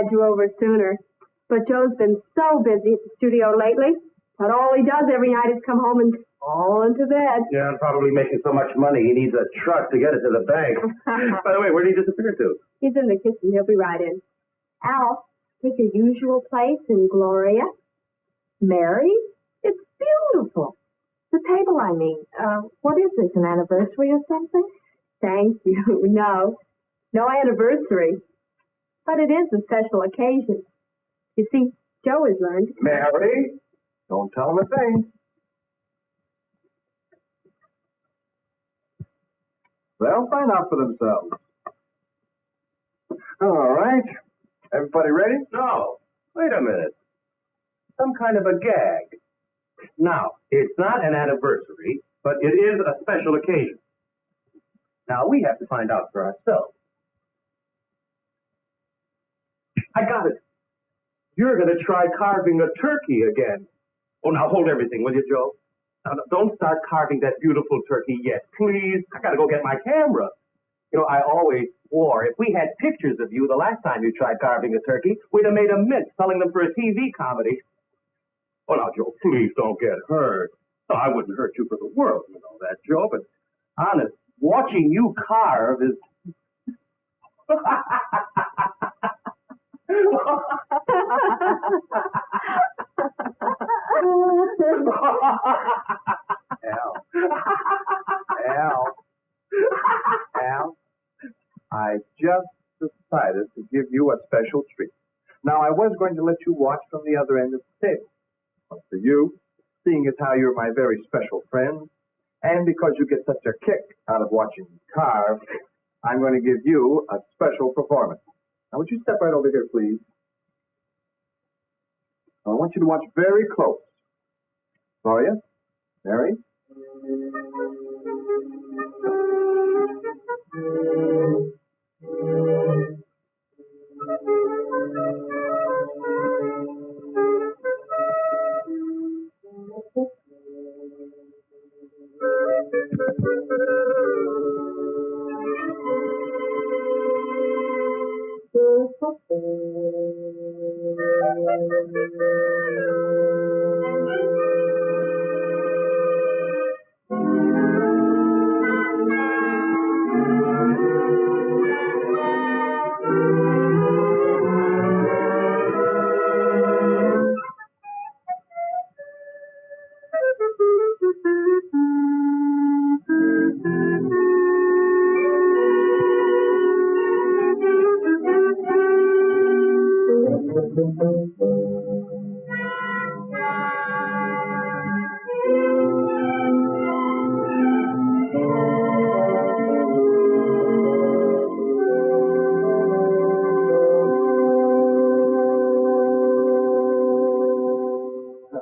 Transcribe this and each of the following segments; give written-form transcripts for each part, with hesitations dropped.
had you over sooner. But Joe's been so busy at the studio lately that all he does every night is come home and fall into bed. Yeah, and probably making so much money he needs a truck to get it to the bank. By the way, where did he disappear to? He's in the kitchen. He'll be right in. Al, take your usual place in Gloria. Mary? It's beautiful. The table, I mean. What is this, an anniversary or something? Thank you. No anniversary. But it is a special occasion. You see, Joe has learned. Mary, don't tell him a thing. They'll find out for themselves. All right. Everybody ready? No. Wait a minute. Some kind of a gag. Now, it's not an anniversary, but it is a special occasion. Now, we have to find out for ourselves. I got it. You're going to try carving a turkey again. Oh, now hold everything, will you, Joe? Now, don't start carving that beautiful turkey yet, please. I got to go get my camera. You know, I always swore if we had pictures of you the last time you tried carving a turkey, we'd have made a mint selling them for a TV comedy. Oh, now, Joe, please don't get hurt. Oh, I wouldn't hurt you for the world, you know that, Joe, but honest, watching you carve is... Al, I just decided to give you a special treat. Now, I was going to let you watch from the other end of the table. But for you, seeing as how you're my very special friend, and because you get such a kick out of watching me carve, I'm going to give you a special performance. Now, would you step right over here, please? I want you to watch very close. Gloria? Mary?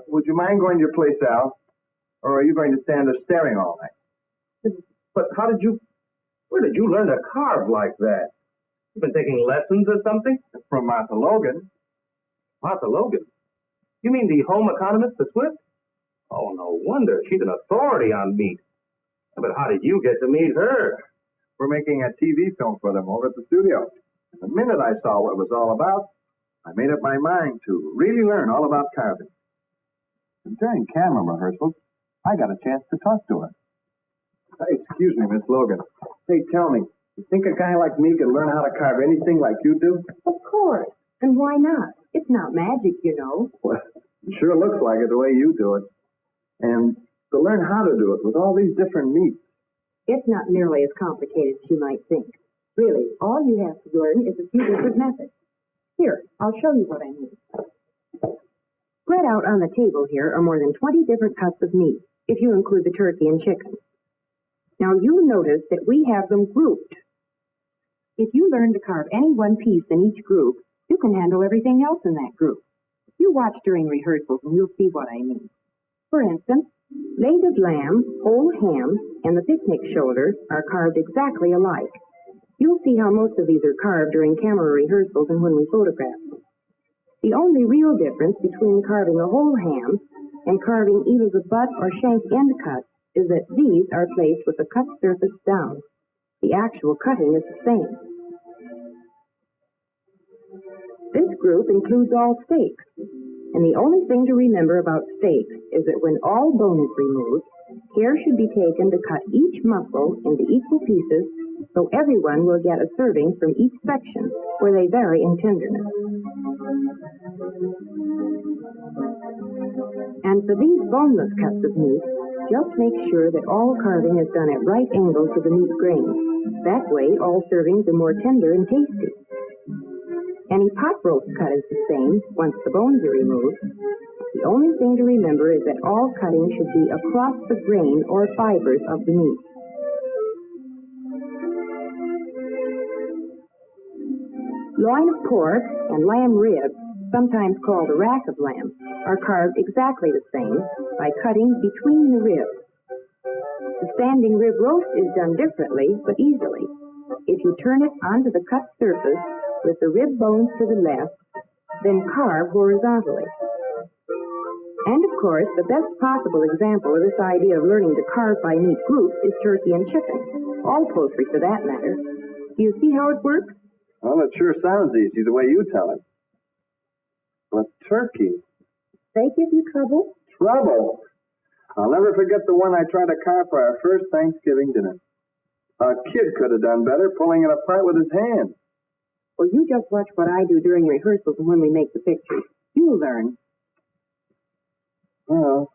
Would you mind going to your place, Al? Or are you going to stand there staring all night? But where did you learn to carve like that? You've been taking lessons or something? From Martha Logan. Martha Logan? You mean the home economist, the Swift? Oh, no wonder. She's an authority on meat. But how did you get to meet her? We're making a TV film for them over at the studio. The minute I saw what it was all about, I made up my mind to really learn all about carving. And during camera rehearsals, I got a chance to talk to her. Excuse me, Miss Logan. Hey, tell me, you think a guy like me could learn how to carve anything like you do? Of course. And why not? It's not magic, you know. Well, it sure looks like it the way you do it. And to learn how to do it with all these different meats. It's not nearly as complicated as you might think. Really, all you have to learn is a few different methods. Here, I'll show you what I mean. Spread out on the table here are more than 20 different cuts of meat, if you include the turkey and chicken. Now you'll notice that we have them grouped. If you learn to carve any one piece in each group, you can handle everything else in that group. You watch during rehearsals and you'll see what I mean. For instance, leg of lamb, whole ham, and the picnic shoulder are carved exactly alike. You'll see how most of these are carved during camera rehearsals and when we photograph them. The only real difference between carving a whole ham and carving either the butt or shank end cut is that these are placed with the cut surface down. The actual cutting is the same. This group includes all steaks. And the only thing to remember about steaks is that when all bone is removed, care should be taken to cut each muscle into equal pieces so everyone will get a serving from each section, where they vary in tenderness. And for these boneless cuts of meat, just make sure that all carving is done at right angles to the meat grain. That way, all servings are more tender and tasty. Any pot roast cut is the same once the bones are removed. The only thing to remember is that all cutting should be across the grain or fibers of the meat. Loin of pork and lamb ribs, sometimes called a rack of lamb, are carved exactly the same by cutting between the ribs. The standing rib roast is done differently, but easily. If you turn it onto the cut surface with the rib bones to the left, then carve horizontally. And of course, the best possible example of this idea of learning to carve by neat groups is turkey and chicken, all poultry for that matter. Do you see how it works? Well, it sure sounds easy the way you tell it. But turkey? They give you trouble? Trouble? I'll never forget the one I tried to carve for our first Thanksgiving dinner. A kid could have done better pulling it apart with his hands. Well, you just watch what I do during rehearsals and when we make the pictures. You'll learn. Well,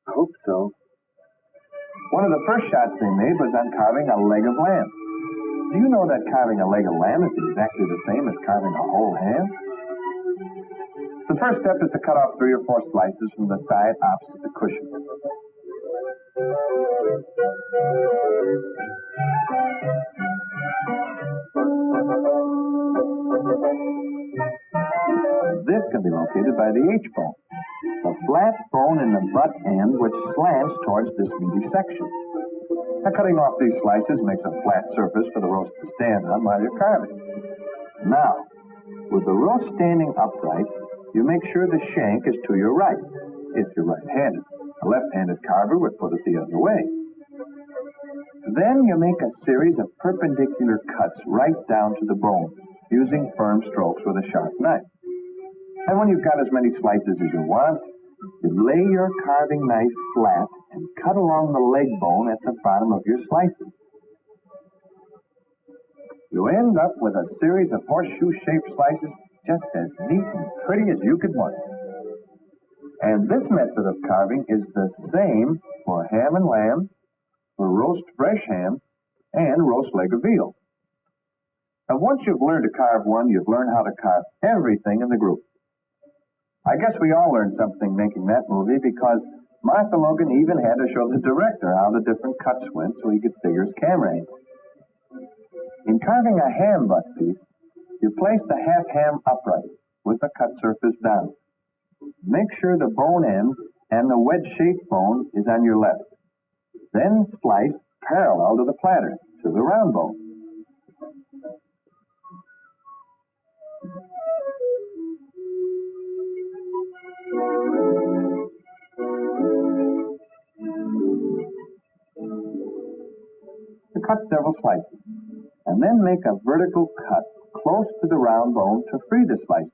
I hope so. One of the first shots they made was on carving a leg of lamb. Do you know that carving a leg of lamb is exactly the same as carving a whole ham? The first step is to cut off 3 or 4 slices from the side opposite the cushion. This can be located by the H-bone, the flat bone in the butt end which slants towards this meaty section. Now, cutting off these slices makes a flat surface for the roast to stand on while you're carving. Now, with the roast standing upright, you make sure the shank is to your right, if you're right-handed. A left-handed carver would put it the other way. Then you make a series of perpendicular cuts right down to the bone, using firm strokes with a sharp knife. And when you've got as many slices as you want, you lay your carving knife flat and cut along the leg bone at the bottom of your slices. You end up with a series of horseshoe-shaped slices just as neat and pretty as you could want. And this method of carving is the same for ham and lamb, for roast fresh ham, and roast leg of veal. Now, once you've learned to carve one, you've learned how to carve everything in the group. I guess we all learned something making that movie because Martha Logan even had to show the director how the different cuts went so he could figure his camera angle. In carving a ham butt piece, you place the half ham upright with the cut surface down. Make sure the bone end and the wedge-shaped bone is on your left. Then slice parallel to the platter, to the round bone. Cut several slices, and then make a vertical cut close to the round bone to free the slices.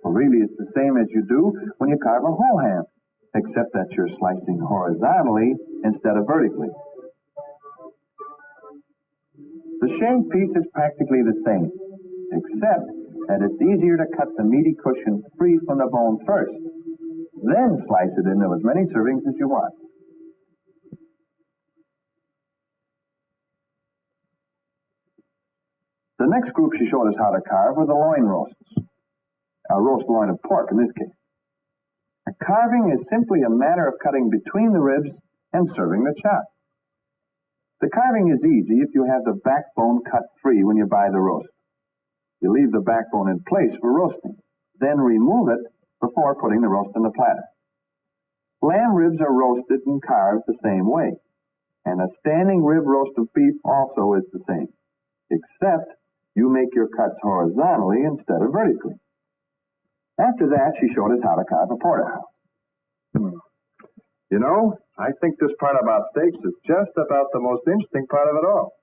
Well, really, it's the same as you do when you carve a whole ham, except that you're slicing horizontally instead of vertically. The shank piece is practically the same, except that it's easier to cut the meaty cushion free from the bone first, then slice it into as many servings as you want. The next group she showed us how to carve were the loin roasts. A roast loin of pork in this case. Carving is simply a matter of cutting between the ribs and serving the chop. The carving is easy if you have the backbone cut free when you buy the roast. You leave the backbone in place for roasting, then remove it before putting the roast on the platter. Lamb ribs are roasted and carved the same way, and a standing rib roast of beef also is the same, except you make your cuts horizontally instead of vertically. After that, she showed us how to carve a porterhouse. You know, I think this part about steaks is just about the most interesting part of it all.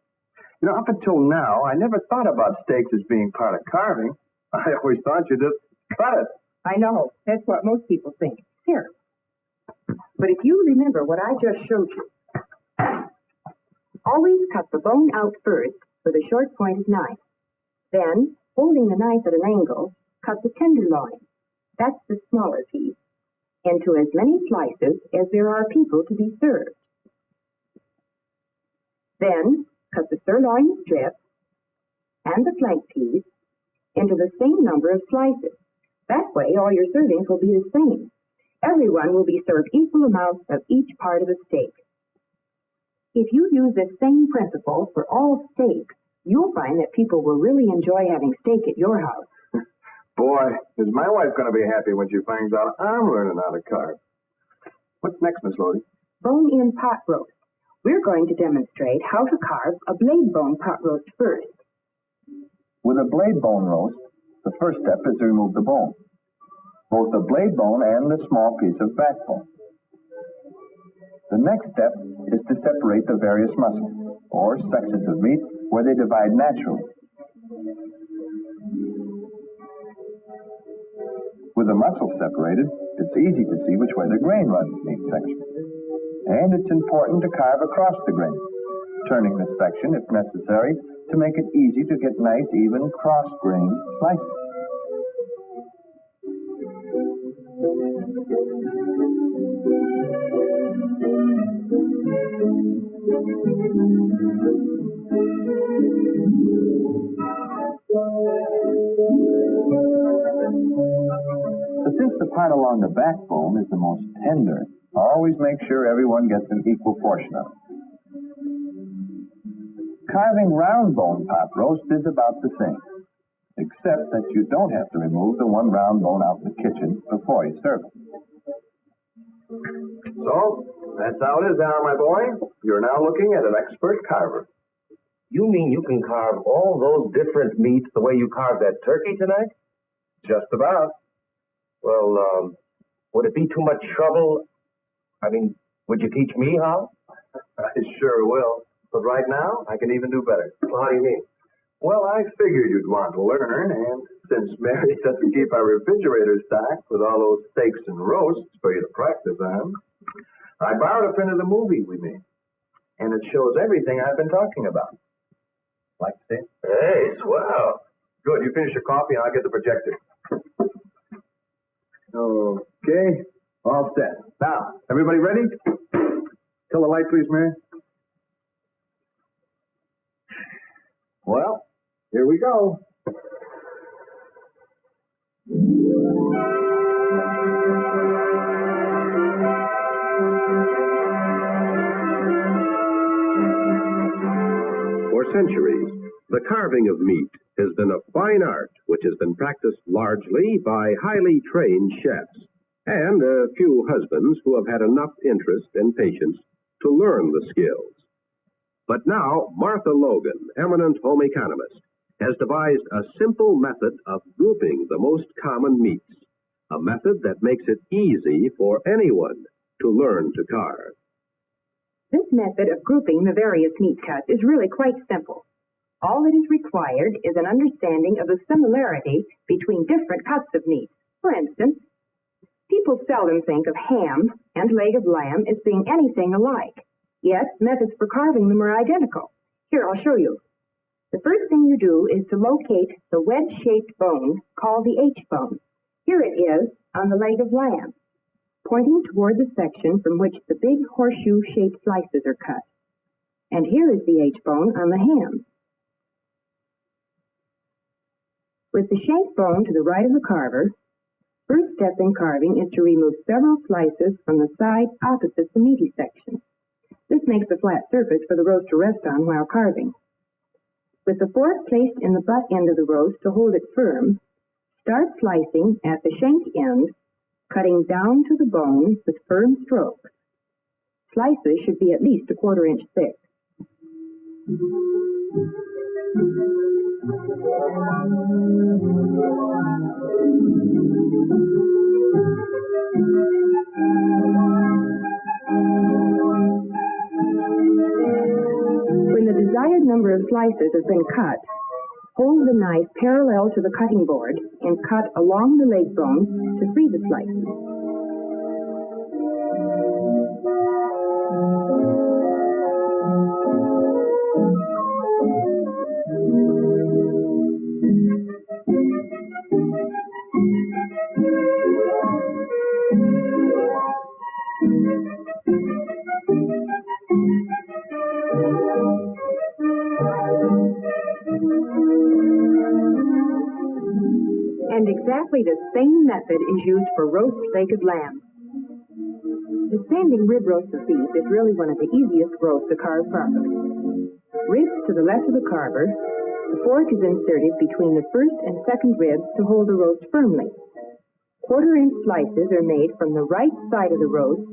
You know, up until now, I never thought about steaks as being part of carving. I always thought you just cut it. I know. That's what most people think. Here. But if you remember what I just showed you, always cut the bone out first with a short pointed knife. Then, holding the knife at an angle, cut the tenderloin. That's the smaller piece, into as many slices as there are people to be served. Then, cut the sirloin strip and the flank piece into the same number of slices. That way, all your servings will be the same. Everyone will be served equal amounts of each part of the steak. If you use this same principle for all steaks, you'll find that people will really enjoy having steak at your house. Boy, is my wife going to be happy when she finds out I'm learning how to carve. What's next, Miss Lodi? Bone-in pot roast. We're going to demonstrate how to carve a blade bone pot roast first. With a blade bone roast, the first step is to remove the bone, both the blade bone and the small piece of backbone. The next step is to separate the various muscles, or sections of meat, where they divide naturally. With the muscles separated, it's easy to see which way the grain runs in each section. And it's important to carve across the grain, turning the section, if necessary, to make it easy to get nice, even, cross-grain slices. But since the part along the backbone is the most tender, always make sure everyone gets an equal portion of it. Carving round bone pot roast is about the same, except that you don't have to remove the one round bone out in the kitchen before you serve it. So, that's how it is, Al, my boy. You're now looking at an expert carver. You mean you can carve all those different meats the way you carved that turkey tonight? Just about. Well, would it be too much trouble? I mean, would you teach me how? I sure will. But right now, I can even do better. Well, how do you mean? Well, I figured you'd want to learn, and since Mary doesn't keep our refrigerator stocked with all those steaks and roasts for you to practice on, I borrowed a print of the movie we made, and it shows everything I've been talking about. Like to see it? Hey, swell. Good. You finish your coffee, and I'll get the projector. Okay. All set. Now, everybody ready? Kill the light, please, Mary. Well, here we go. For centuries, the carving of meat has been a fine art which has been practiced largely by highly trained chefs and a few husbands who have had enough interest and patience to learn the skills. But now, Martha Logan, eminent home economist, has devised a simple method of grouping the most common meats, a method that makes it easy for anyone to learn to carve. This method of grouping the various meat cuts is really quite simple. All that is required is an understanding of the similarity between different cuts of meat. For instance, people seldom think of ham and leg of lamb as being anything alike. Yet, methods for carving them are identical. Here, I'll show you. The first thing you do is to locate the wedge-shaped bone called the H-bone. Here it is on the leg of lamb, pointing toward the section from which the big horseshoe-shaped slices are cut. And here is the H-bone on the ham. With the shank bone to the right of the carver, first step in carving is to remove several slices from the side opposite the meaty section. This makes a flat surface for the roast to rest on while carving. With the fork placed in the butt end of the roast to hold it firm, start slicing at the shank end, cutting down to the bone with firm strokes. Slices should be at least a 1/4 inch thick. When the desired number of slices has been cut, Hold the knife parallel to the cutting board and cut along the leg bone to free the slices. And exactly the same method is used for roast-legged lamb. The standing rib roast of beef is really one of the easiest roasts to carve properly. Ribs to the left of the carver, the fork is inserted between the first and second ribs to hold the roast firmly. Quarter-inch slices are made from the right side of the roast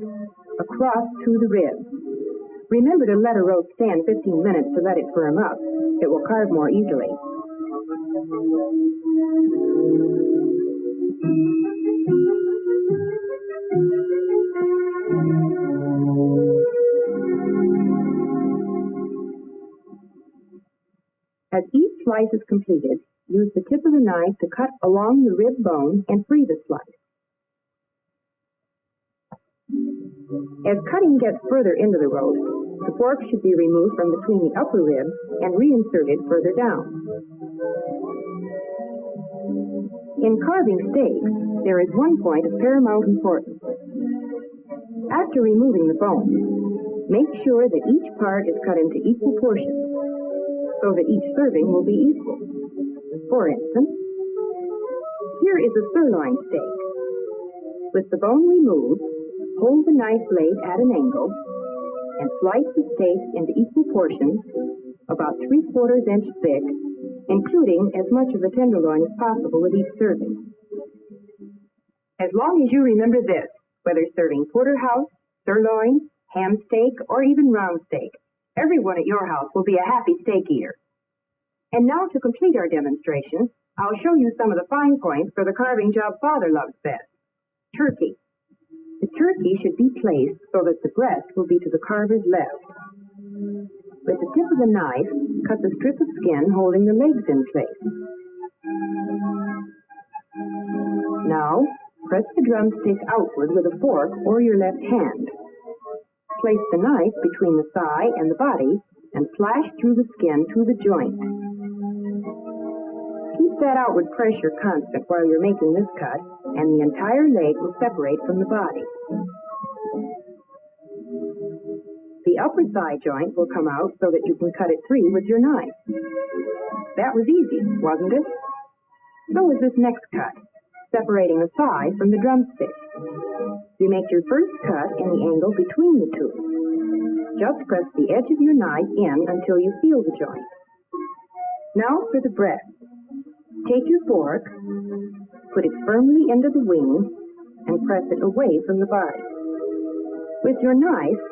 across to the ribs. Remember to let a roast stand 15 minutes to let it firm up. It will carve more easily. As each slice is completed, use the tip of the knife to cut along the rib bone and free the slice. As cutting gets further into the roast, the fork should be removed from between the upper ribs and reinserted further down. In carving steaks, there is one point of paramount importance. After removing the bone, make sure that each part is cut into equal portions, so that each serving will be equal. For instance, here is a sirloin steak. With the bone removed, hold the knife blade at an angle and slice the steak into equal portions, about 3/4 inch thick, including as much of the tenderloin as possible with each serving. As long as you remember this, whether serving porterhouse, sirloin, ham steak, or even round steak, everyone at your house will be a happy steak eater. And now to complete our demonstration, I'll show you some of the fine points for the carving job Father loves best. Turkey. The turkey should be placed so that the breast will be to the carver's left. With the tip of the knife, cut the strip of skin holding the legs in place. Now, press the drumstick outward with a fork or your left hand. Place the knife between the thigh and the body and slash through the skin to the joint. Keep that outward pressure constant while you're making this cut, and the entire leg will separate from the body. The upper thigh joint will come out so that you can cut it free with your knife. That was easy, wasn't it? So is this next cut, separating the thigh from the drumstick. You make your first cut in the angle between the two. Just press the edge of your knife in until you feel the joint. Now for the breast. Take your fork, put it firmly into the wing, and press it away from the body. With your knife,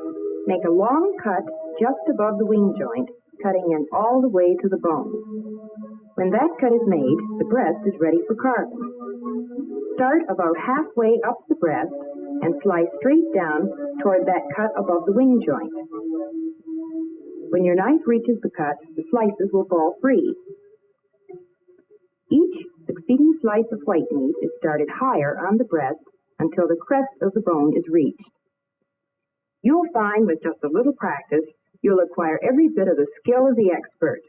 make a long cut just above the wing joint, cutting in all the way to the bone. When that cut is made, the breast is ready for carving. Start about halfway up the breast and slice straight down toward that cut above the wing joint. When your knife reaches the cut, the slices will fall free. Each succeeding slice of white meat is started higher on the breast until the crest of the bone is reached. You'll find with just a little practice, you'll acquire every bit of the skill of the expert.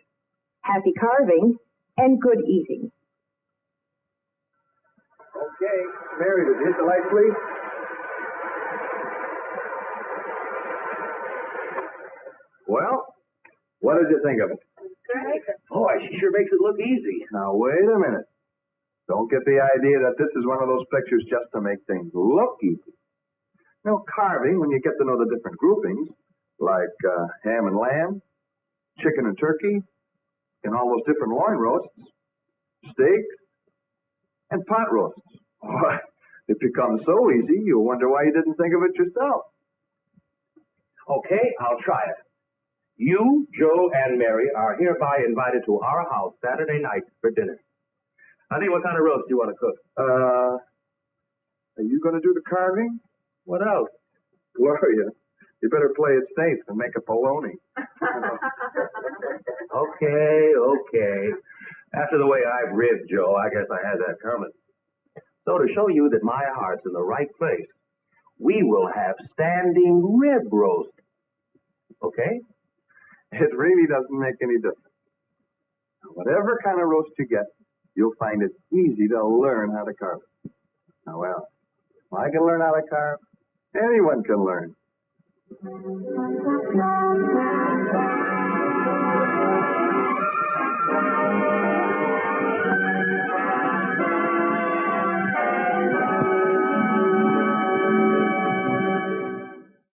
Happy carving and good eating. Okay, Mary, did you hit the light, please? Well, what did you think of it? Boy, she sure makes it look easy. Now, wait a minute. Don't get the idea that this is one of those pictures just to make things look easy. You know, carving, when you get to know the different groupings, like ham and lamb, chicken and turkey, and all those different loin roasts, steaks, and pot roasts. Oh, it becomes so easy, you wonder why you didn't think of it yourself. Okay, I'll try it. You, Joe, and Mary are hereby invited to our house Saturday night for dinner. I think what kind of roast do you want to cook? Are you going to do the carving? What else? Gloria, you better play it safe and make a bologna. Okay. After the way I've ribbed Joe, I guess I had that coming. So to show you that my heart's in the right place, we will have standing rib roast. Okay? It really doesn't make any difference. Whatever kind of roast you get, you'll find it easy to learn how to carve it. Now, well, if I can learn how to carve, anyone can learn.